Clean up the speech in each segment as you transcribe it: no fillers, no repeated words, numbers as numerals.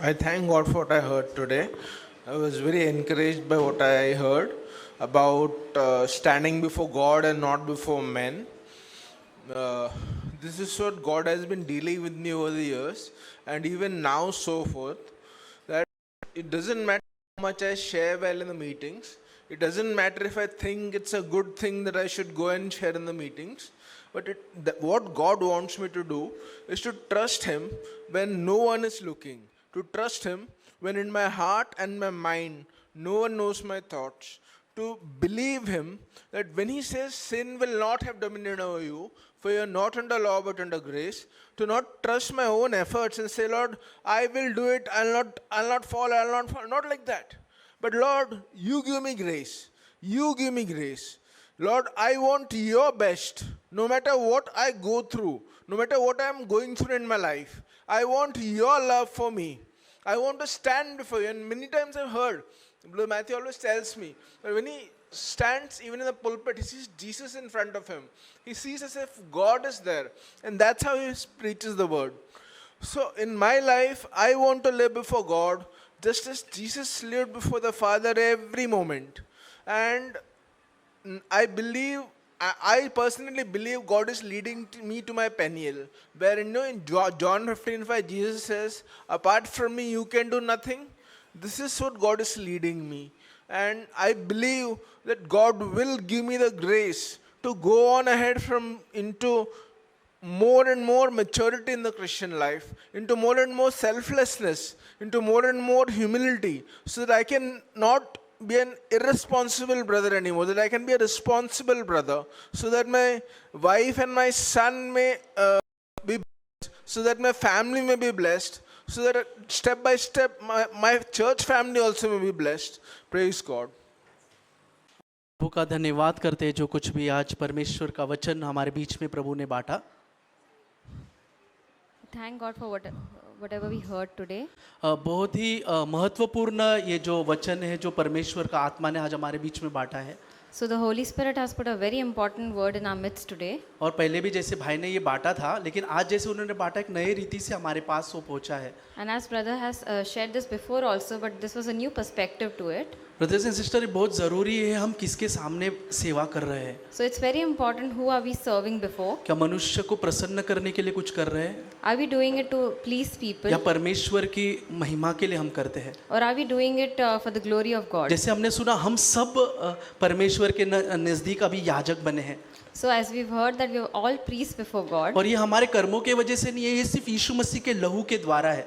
I thank God for what I heard today. I was very encouraged by what I heard about standing before God and not before men. Uh, this is what God has been dealing with me over the years, and even now, so forth. That it doesn't matter how much I share well in the meetings. It doesn't matter if I think it's a good thing that I should go and share in the meetings. But what God wants me to do is to trust Him when no one is looking. To trust Him when in my heart and my mind no one knows my thoughts. To believe Him that when He says sin will not have dominion over you, for you are not under law but under grace. To not trust my own efforts and say, Lord, I will do it, I'll not fall. Not like that. But Lord, you give me grace. You give me grace. Lord, I want your best. No matter what I go through, no matter what I'm going through in my life, I want your love for me. I want to stand before you. And many times I've heard, Brother Matthew always tells me that when he stands even in the pulpit, he sees Jesus in front of him. He sees as if God is there. And that's how he preaches the word. So in my life, I want to live before God just as Jesus lived before the Father every moment. And I personally believe God is leading me to my Peniel, where in John 15:5 Jesus says, apart from me you can do nothing. This is what God is leading me. And I believe that God will give me the grace to go on ahead into more and more maturity in the Christian life, into more and more selflessness, into more and more humility, so that I can not be an irresponsible brother anymore, that I can be a responsible brother, so that my wife and my son may be blessed, so that my family may be blessed, so that step by step my church family also may be blessed. Praise God. प्रभु का धन्यवाद करते हैं जो कुछ भी आज परमेश्वर का वचन हमारे बीच में प्रभु ने बांटा। Thank God for whatever we heard today. बहुत ही महत्वपूर्ण ये जो वचन है जो परमेश्वर का आत्मा ने आज हमारे बीच में बांटा है। So the Holy Spirit has put a very important word in our midst today. और पहले भी जैसे भाई ने ये बांटा था, लेकिन आज जैसे उन्होंने बांटा एक नए रीति से हमारे पास वो पहुंचा है। And as brother has shared this before also, but this was a new perspective to it. Brothers and sister, ये बहुत ज़रूरी है हम किसके सामने सेवा कर रहे हैं। So it's very important who are we serving before. क्या मनुष्य को प्रसन्न करने के लिए कुछ कर रहे हैं, Are we doing it to please people, या परमेश्वर की महिमा के लिए हम करते हैं। or are we doing it for the glory of God? जैसे हमने सुना हम सब परमेश्वर के नज़दीक अभी याजक बने हैं, So as we've heard that we are all priests before God. और ये हमारे कर्मों के वजह से नहीं है, ये सिर्फ यीशु मसीह के लहू के द्वारा है।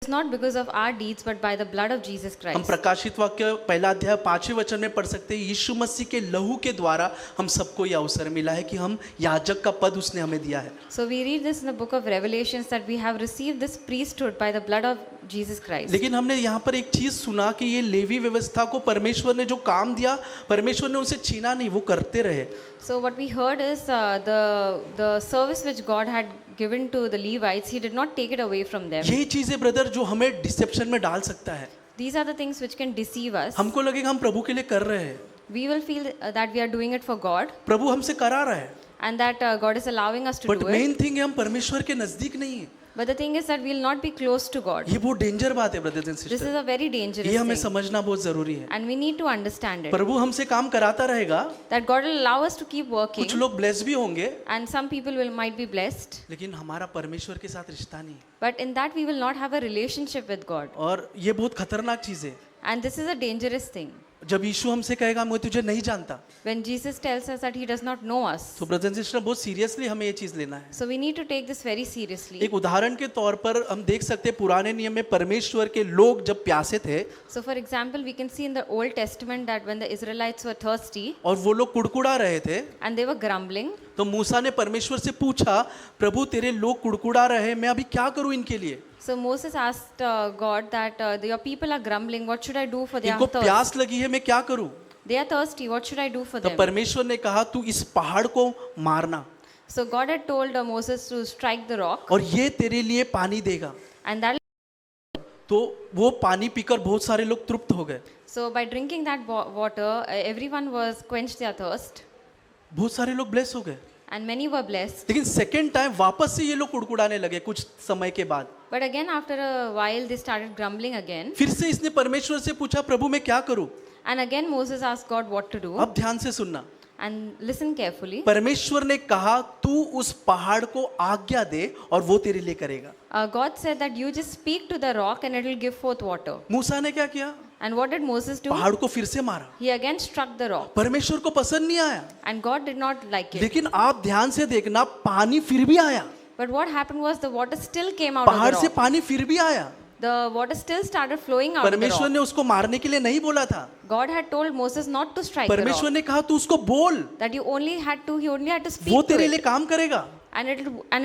It's not because of our deeds but by the blood of Jesus हम Christ. प्रकाशित वाक्य पहला अध्याय 5वें वचन में पढ़ सकते हैं, यीशु मसीह के लहू के द्वारा हम सबको ये अवसर मिला है कि हम याजक का पद उसने हमें दिया है। So we read this in the book of Revelations that we have received this priesthood by the blood of Jesus Christ. लेकिन हमने यहाँ पर एक चीज सुना कि ये लेवी व्यवस्था को परमेश्वर ने जो काम दिया, परमेश्वर ने उनसे छीना नहीं, वो करते रहे। So what we heard is the service which God had given to the Levites, He did not take it away from them. यही चीजें ब्रदर जो हमें डिसेप्शन में डाल सकता है। These are the things which can deceive us. हमको लगेगा हम प्रभु के लिए कर रहे हैं, We will feel that we are doing it for God प्रभु हमसे करा रहा है, and that God is allowing us to but do it. Main thing है हम परमेश्वर के नजदीक नहीं है। But the thing is that we will not be close to God. ये बहुत डेंजर बात है brothers and This is sister, a very dangerous ये हमें thing. समझना बहुत जरूरी है। And we need to understand it. प्रभु हमसे काम कराता रहेगा, That God will allow us to keep working. कुछ लोग ब्लेस भी होंगे, And some people might be blessed. लेकिन हमारा परमेश्वर के साथ रिश्ता नहीं है, But in that we will not have a relationship with God. और ये बहुत खतरनाक चीज है। And this is a dangerous thing. जब यीशु हमसे कहेगा मैं तुझे नहीं जानता, When Jesus tells us that He does not know us. तो ब्रदर्स एंड सिस्टर बहुत सीरियसली हमें ये चीज लेना है। So we need to take this very seriously. एक उदाहरण के तौर पर हम देख सकते हैं पुराने नियम में परमेश्वर के लोग जब प्यासे थे, So for example, we can see in the Old Testament that when the Israelites were thirsty और वो लोग कुड़कुड़ा रहे थे, and they were grumbling, तो मूसा ने परमेश्वर से पूछा, प्रभु तेरे लोग कुड़कुड़ा रहे, मैं अभी क्या करूं इनके लिए। so Moses asked God that your people are grumbling, what should I do for their इनको thirst? प्यास लगी है, मैं क्या करूं। They are thirsty, what should I do for तो them? परमेश्वर ने कहा तू इस पहाड़ को मारना, So God had told Moses to strike the rock और ये तेरे लिए पानी देगा। and that. तो वो पानी पीकर बहुत सारे लोग तृप्त हो गए, So by drinking that water, everyone was quenched their thirst. बहुत सारे लोग ब्लेस हो गए। and many were blessed. लेकिन सेकेंड टाइम वापस से ये लोग कुड़कुड़ाने लगे कुछ समय के बाद. But again, after a while, they started grumbling again. फिर से इसने परमेश्वर से पूछा, प्रभु मैं क्या करूं? And again, Moses asked God what to do. अब ध्यान से सुनना. And listen carefully. परमेश्वर ने कहा तू उस पहाड़ को आज्ञा दे और वो तेरे लिए करेगा. God said that you just speak to the rock and it will give forth water. मूसा ने क्या किया? And what did Moses do? पहाड़ को फिर से मारा. He again struck the rock. परमेश्वर को पसंद नहीं आया. And God did not like it. लेकिन आप ध्यान से देखना, पानी फिर भी आया. But what happened was the water still came out of पहाड़ the से rock. पानी फिर भी आया. The water still started flowing out of the परमेश्वर rock. ने उसको मारने के लिए नहीं बोला था. God had told Moses not to strike the परमेश्वर rock. ने कहा तू उसको बोल, That he only had to speak वो to तेरे लिए it. काम करेगा. And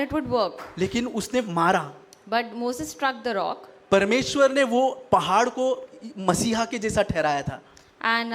it would work. लेकिन उसने मारा. But Moses struck the rock. परमेश्वर ने वो पहाड़ को मसीहा के जैसा ठहराया था. And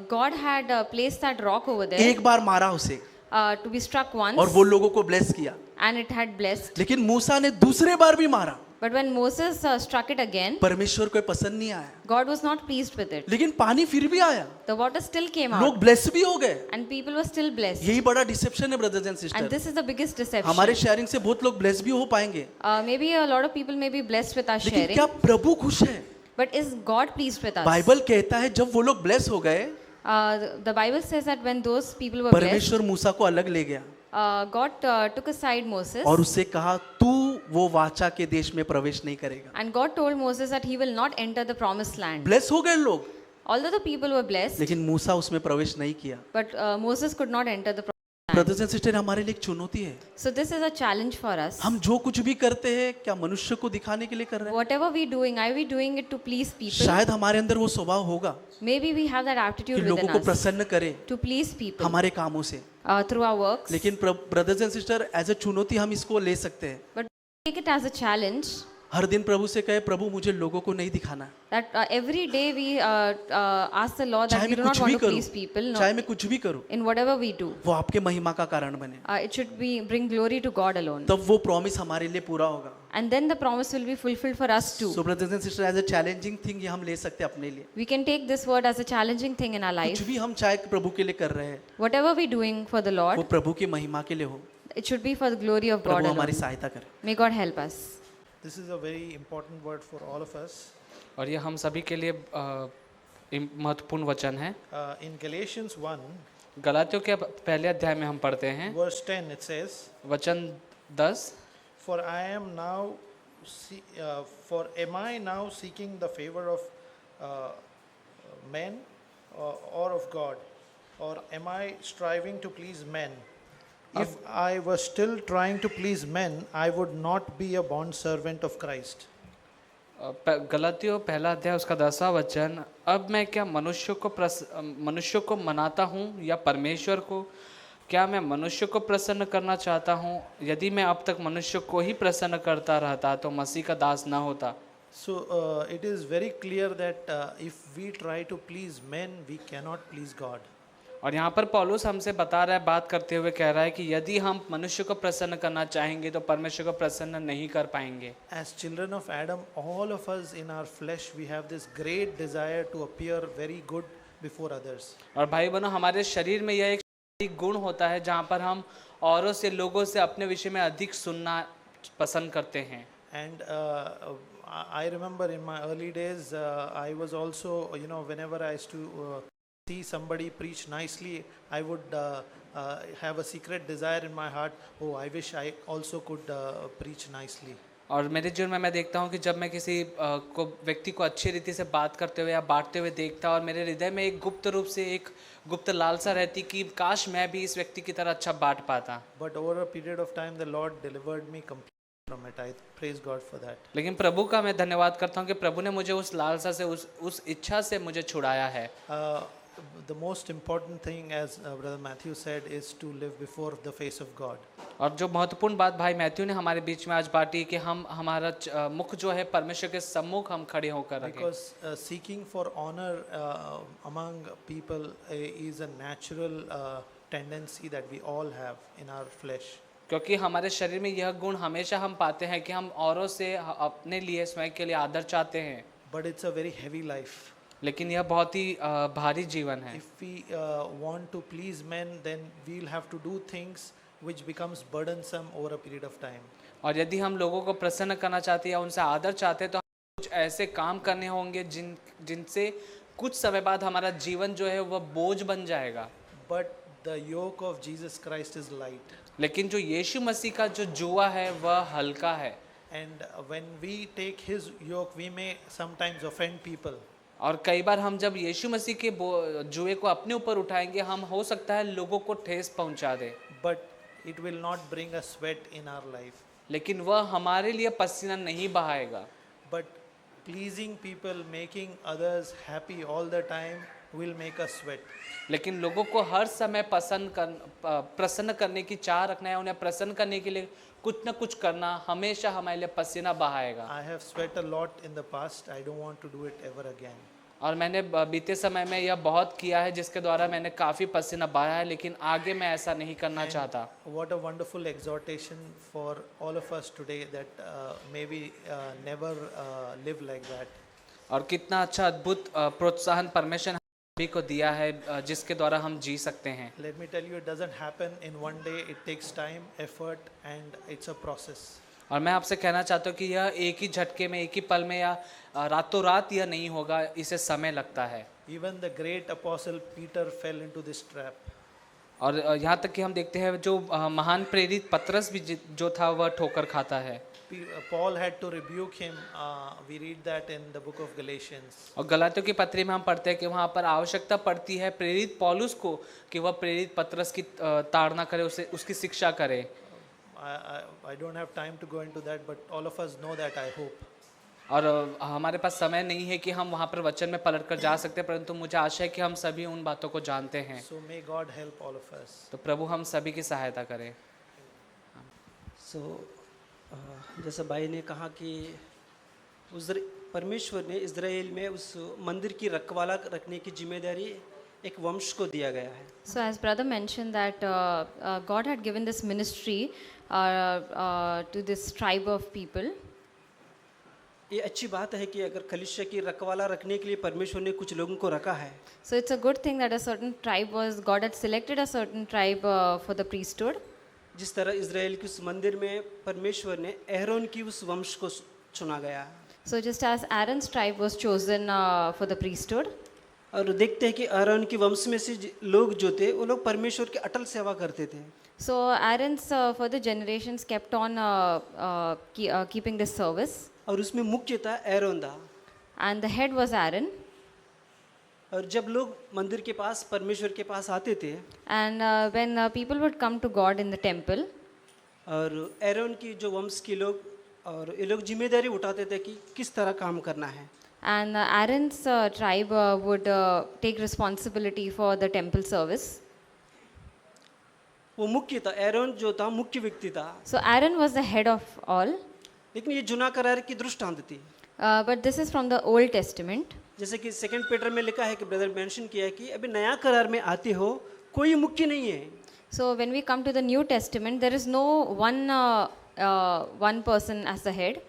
God had placed that rock over there एक बार मारा उसे to be struck once. और वो लोगों को ब्लेस किया. And it had blessed. लेकिन मूसा ने दूसरे बार भी मारा. But when Moses struck it again, परमेश्वर को पसंद नहीं आया. God was not pleased with it. लेकिन पानी फिर भी आया. The water still came out. लोग ब्लेस भी हो गए. And people were still blessed. यही बड़ा डिसेप्शन है brothers and And sister. this is the biggest deception. हमारे शेयरिंग से बहुत लोग ब्लेस भी हो पाएंगे. Maybe a lot of people may be blessed with our लेकिन sharing. क्या प्रभु खुश है? But is God pleased with us? Bible कहता है जब वो लोग ब्लेस हो गए, The Bible says that when those people were blessed, परमेश्वर मूसा को अलग ले गया God took aside Moses. और उससे कहा तू वो वाचा के देश में प्रवेश नहीं करेगा. And God told Moses that he will not enter the promised land. Bless हो गए लोग, Although the people were blessed, लेकिन मूसा उसमें प्रवेश नहीं किया. but Moses could not enter the promised land. Brothers and sister, हमारे लिए एक चुनौती है. So this is a challenge for us. हम जो कुछ भी करते हैं क्या मनुष्य को दिखाने के लिए कर रहे हैं? Whatever we doing, are we doing it to please people? शायद हमारे अंदर वो स्वभाव होगा Maybe we have that कि aptitude लोगों within को us प्रसन्न करे to please people हमारे कामों से. through our works. लेकिन brothers and sister, as a चुनौती हम इसको ले सकते हैं. But take it as a challenge हर दिन प्रभु से कहे, प्रभु मुझे लोगों को नहीं दिखाना. that every day we ask the Lord that चाहे we मैं do not कुछ भी want to करूं, please people. No, चाहे मैं कुछ भी करूं, in whatever we do, वो आपके महिमा का कारण बने. it should be bring glory to God alone. तब वो प्रॉमिस हमारे लिए पूरा होगा. And then the promise will be fulfilled for us too. So brothers and sister, as a challenging thing ये हम ले सकते हैं अपने लिए. We can take this word as a challenging thing in our कुछ life. भी हम चाहे प्रभु के लिए कर रहे हैं, Whatever we doing for the वो Lord, प्रभु की महिमा के लिए हो. it should be for the glory of God Prabhu alone. हमारी सहायता करे. May God help us. This is a very important word for all of us. और ये हम सभी के लिए महत्वपूर्ण वचन है. In Galatians 1, गलातियों के पहले अध्याय में हम पढ़ते हैं verse 10, it says, वचन 10, For am I now seeking the favor of men or of God? Or am I striving to please men? If I was still trying to please men, I would not be a bond servant of Christ. गलातियों पहला अध्याय उसका 10वां वचन, अब मैं क्या मनुष्य को मनाता हूँ या परमेश्वर को? क्या मैं मनुष्य को प्रसन्न करना चाहता हूँ? यदि मैं अब तक मनुष्य को ही प्रसन्न करता रहता तो मसीह का दास न होता. So it is very clear that if we try to please men, we cannot please God. और यहाँ पर पौलुस हमसे बता रहा है, बात करते हुए कह रहा है कि यदि हम मनुष्य को प्रसन्न करना चाहेंगे तो परमेश्वर को प्रसन्न नहीं कर पाएंगे. As children of Adam, all of us in our flesh, we have this great desire to appear very good before others. और भाई बहनों, हमारे शरीर में यह एक गुण होता है जहाँ पर हम औरों से, लोगों से अपने विषय में अधिक सुनना पसंद करते हैं. And I remember in my early days, I was also, whenever I used to see somebody preach nicely, I would have a secret desire in my heart, oh, I wish I also could preach nicely. और मेरे जीवन में मैं देखता हूँ कि जब मैं किसी व्यक्ति को अच्छी रीति से बात करते हुए या बांटते हुए देखता, और मेरे हृदय में एक गुप्त रूप से एक गुप्त लालसा रहती कि काश मैं भी इस व्यक्ति की तरह अच्छा बांट पाता. But over a period of time, the Lord delivered me completely from it. I praise God for that. लेकिन प्रभु का मैं धन्यवाद करता हूँ कि प्रभु ने मुझे उस लालसा से, उस इच्छा से मुझे छुड़ाया है. The most important thing, as Brother Matthew said, is to live before the face of God. और जो महत्वपूर्ण बात भाई मैथ्यू ने हमारे बीच में आज बांटी कि हमारा मुख जो है परमेश्वर के सम्मुख हम खड़े होकर रखें. Because seeking for honor among people is a natural tendency that we all have in our flesh. क्योंकि हमारे शरीर में यह गुण हमेशा हम पाते हैं कि हम औरों से अपने लिए, स्वयं के लिए आदर चाहते हैं. But it's a very heavy life. लेकिन यह बहुत ही भारी जीवन है। If we want to please men, then we'll have to do things which becomes burdensome over a period of time. और यदि हम लोगों को प्रसन्न करना चाहते हैं या उनसे आदर चाहते हैं तो कुछ ऐसे काम करने होंगे जिनसे कुछ समय बाद हमारा जीवन जो है वह बोझ बन जाएगा। But the yoke of Jesus Christ is light. लेकिन जो यीशु मसीह का जो जुआ है वह हल्का है। And when we take his yoke, we may sometimes offend people. और कई बार हम जब यीशु मसीह के जुए को अपने ऊपर उठाएंगे हम हो सकता है लोगों को ठेस पहुंचा दे, But it will not bring a sweat in our life. लेकिन वह हमारे लिए पसीना नहीं बहाएगा। But pleasing people, making others happy all the time will make us sweat. लेकिन लोगों को हर समय प्रसन्न करने की चाह रखना है, उन्हें प्रसन्न करने के लिए कुछ न कुछ करना हमेशा हमारे लिए पसीना बहाएगा। I have sweat a lot in the past. I don't want to do it ever again. और मैंने बीते समय में यह बहुत किया है जिसके द्वारा मैंने काफ़ी पसीना बहाया है, लेकिन आगे मैं ऐसा नहीं करना चाहता। What a wonderful exhortation for all of us today that may we never live like that. और कितना अच्छा अद्भुत प्रोत्साहन परमेश्वर सभी को दिया है जिसके द्वारा हम जी सकते हैं। Let me tell you, it doesn't happen in one day. It takes time, effort, and it's a process. और मैं आपसे कहना चाहता हूँ कि यह एक ही झटके में, एक ही पल में या रातों रात यह नहीं होगा, इसे समय लगता है। Even the great apostle Peter fell into this trap. और यहाँ तक कि हम देखते हैं जो महान प्रेरित पतरस भी जो था वह ठोकर खाता है। Paul had to rebuke him. We read that in the book of Galatians. और गलातियों की पत्री में हम पढ़ते हैं कि वहाँ पर आवश्यकता पड़ती है प्रेरित पौलुस को कि वह प्रेरित पतरस की ताड़ना करे, उसे उसकी शिक्षा करे। I don't have time to go into that, but all of us know that, I hope. और हमारे पास समय नहीं है कि हम वहाँ पर वचन में पलट कर जा सकते, परंतु मुझे आशा है कि हम सभी उन बातों को जानते हैं। So may God help all of us. तो प्रभु हम सभी की सहायता करें। जैसा भाई ने कहा कि परमेश्वर ने इज़राइल में उस मंदिर की रखवाला रखने की जिम्मेदारी एक वंश को दिया गया है। So as brother mentioned that God had given this ministry to this tribe of people. ये अच्छी बात है कि अगर कलीसिया की रखवाला रखने के लिए परमेश्वर ने कुछ लोगों को रखा है। So it's a good thing that a certain tribe God had selected a certain tribe for the priesthood. जिस तरह इज़राइल के उस मंदिर में परमेश्वर ने एहरोन की उस वंश को चुना गया। So just as Aaron's tribe was chosen for the priesthood. और देखते हैं कि एहरोन की वंश में से लोग जो थे वो लोग परमेश्वर की अटल सेवा करते थे। So Aaron's further generations kept on keeping this service. और उसमें मुख्य था एहरोन था। And the head was Aaron. और जब लोग मंदिर के पास परमेश्वर के पास आते थे And when people would come to God in the temple, और एहरोन की जो वंश के लोग और ये लोग जिम्मेदारी उठाते थे कि किस तरह काम करना है। and Aaron's tribe would take responsibility for the temple service. वो मुख्य था, एहरोन जो था मुख्य व्यक्ति था। So Aaron was the head of all. लेकिन ये जुना करार की दृष्टांत थी। But this is from the Old Testament. जैसे कि सेकंड पीटर में लिखा है कि ब्रदर मेंशन किया है कि अभी नया करार में आते हो कोई मुख्य नहीं है। So when we come to the New Testament, there is no one person as the head.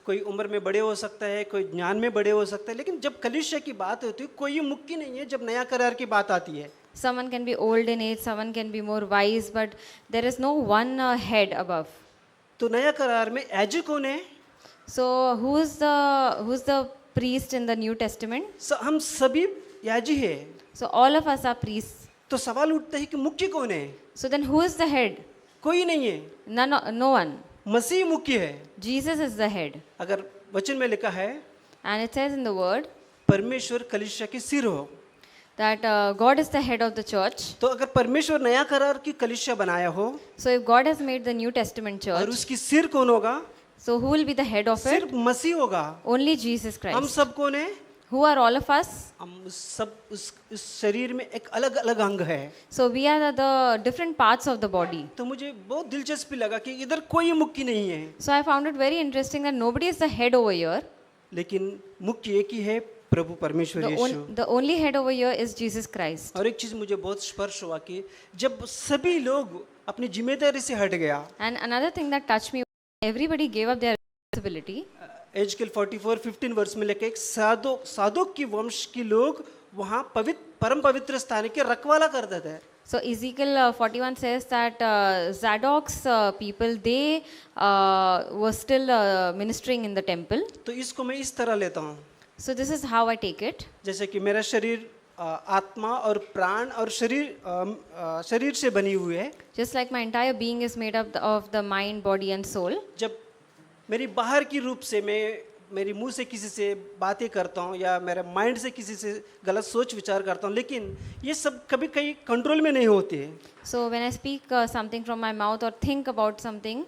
कोई उम्र में बड़े हो सकता है, कोई ज्ञान में बड़े हो सकता है, लेकिन जब कलीसिया की बात होती है कोई मुख्य नहीं है। जब नया करार की बात आती है Someone can be old in age, someone can be more wise, but there is no one head above. तो नया करार में याजक कौन है? So who's the priest in the New Testament? हम सभी याजक हैं। So all of us are priests. तो सवाल उठता है कि मुख्य कौन है? So then who is the head? कोई नहीं है। No one. मसीह मुख्य है। Jesus is the head. अगर वचन में लिखा है And it says in the word परमेश्वर कलीसिया के सिर हो, that God is the head of the church. तो अगर परमेश्वर नया करार की कलीसिया बनाया हो So if God has made the New Testament और church, उसकी सिर कौन होगा? so who will be the head of it? सिर्फ मसीह होगा। Only Jesus हम Christ. सब कौन है? Who are all of us? हम सब उस शरीर में एक अलग अलग अंग है। So we are the different parts of the body. तो मुझे बहुत दिलचस्पी लगा कि इधर कोई मुख्य नहीं है, So I found it very interesting that nobody is the head over here. लेकिन मुख्य एक ही है, प्रभु परमेश्वर यीशु। The only head over here is Jesus Christ. और एक चीज मुझे बहुत स्पर्श हुआ कि जब सभी लोग अपनी जिम्मेदारी से हट गया, And another thing that touched me, everybody gave up their responsibility. एजकेल 44:15 वर्ष में लेके एक सादोक की वंश के लोग वहाँ परम पवित्र स्थान के रखवाला करते थे. So Ezekiel 41 says that Zadok's people, they were still ministering in the temple. तो इसको मैं इस तरह लेता हूँ, So this is how I take it. जैसे कि मेरा शरीर आत्मा और प्राण और शरीर से बनी हुई है. Just like my entire being is made up of the mind, body and soul. जब मेरी बाहर की रूप से मैं मेरी मुंह से किसी से बातें करता हूँ या मेरे माइंड से किसी से गलत सोच विचार करता हूँ, लेकिन ये सब कभी कहीं कंट्रोल में नहीं होते हैं. So when I speak something from my mouth or think about something,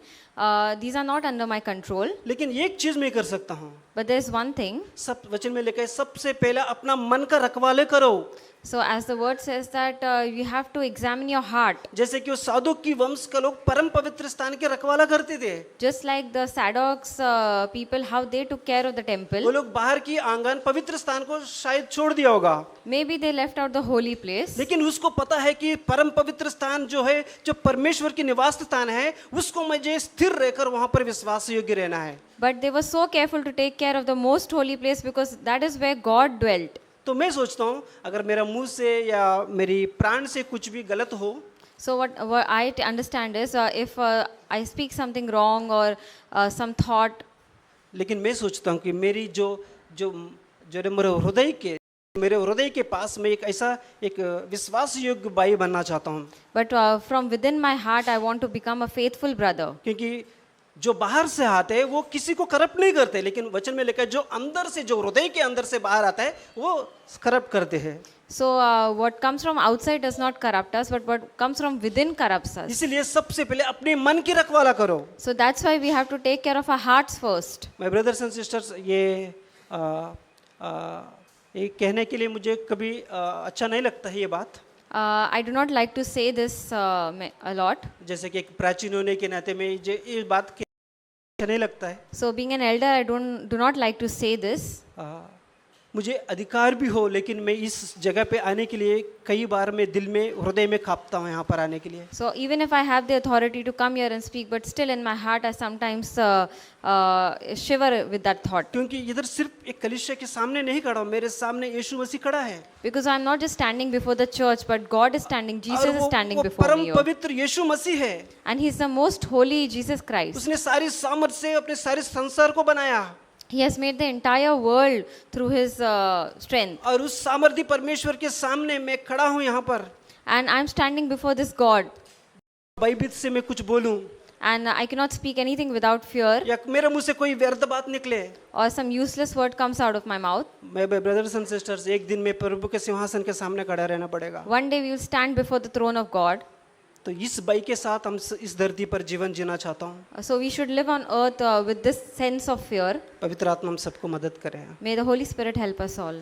these are not under my control. लेकिन एक चीज मैं कर सकता हूँ, But there's one thing. सब वचन में लिखा है सबसे पहले अपना मन का रखवाले करो. So as the word says that you have to examine your heart. जैसे कि वो सादोक की वंश का लोग परम पवित्र स्थान के रखवाला करते थे. Just like the Sadok's people, how they took care of the वो temple. लोग बाहर की आंगन पवित्र स्थान को शायद छोड़ दिया होगा, Maybe they left out the holy place. लेकिन उसको पता है कि परम पवित्र स्थान जो है, जो परमेश्वर की निवास स्थान है, उसको मुझे स्थिर रहकर वहां पर विश्वास योग्य रहना है. But they were so careful to take care of the most holy place because that is where God dwelt. तो मैं सोचता हूँ अगर मेरा मुंह से या मेरी प्राण से कुछ भी गलत हो, So what I understand is if I speak something wrong or some thought, लेकिन मैं सोचता हूँ कि मेरी जो मेरे हृदय के पास मैं एक विश्वास योग्य भाई बनना चाहता हूँ. but from within my heart I want to become a faithful brother. क्योंकि जो बाहर से आते हैं वो किसी को करप्ट नहीं करते, लेकिन वचन में लिखा है जो अंदर से, जो हृदय के अंदर से बाहर आता है वो करप्ट करते हैं. So what comes from outside does not corrupt us, but what comes from within corrupts us. इसीलिए सबसे पहले अपने मन की रखवाला करो. So that's why we have to take care of our hearts first. My brothers and sisters, ये कहने के लिए मुझे कभी अच्छा नहीं लगता है ये बात. I do not like to say this a lot. जैसे कि एक प्राचीन होने के नाते में ये बात अच्छा नहीं लगता है. So being an elder, I do not like to say this. मुझे अधिकार भी हो, लेकिन मैं इस जगह पे आने के लिए कई बार मैं दिल में, हृदय में कांपता हूँ यहाँ पर आने के लिए. So even if I have the authority to come here and speak, but still in my heart I sometimes shiver with that thought. क्योंकि इधर सिर्फ एक कलीसिया के सामने नहीं खड़ा हूँ, मेरे सामने यीशु मसीह खड़ा है. Because I'm not just standing before the church, but God is standing, Jesus और is standing वो before me परम here. पवित्र यीशु मसीह है. And He's the most holy Jesus Christ. उसने सारी सामर्थ से अपने सारे संसार को बनाया. He has made the entire world through His strength. और उस सामर्थी परमेश्वर के सामने मैं खड़ा हूँ यहाँ पर. And I'm standing before this God. भयभीत से मैं कुछ बोलूं And I cannot speak anything without fear, या मेरे मुंह से कोई व्यर्थ बात निकले. or some useless word comes out of my mouth. मैं ब्रदर्स एंड सिस्टर्स, एक दिन में प्रभु के सिंहासन के सामने खड़ा रहना पड़ेगा. One day we will stand before the throne of God. तो इस बाई के साथ हम इस धरती पर जीवन जीना चाहता हूँ. So we should live on earth with this sense of fear. पवित्र आत्मा हम सबको मदद करें. May the Holy Spirit help us all.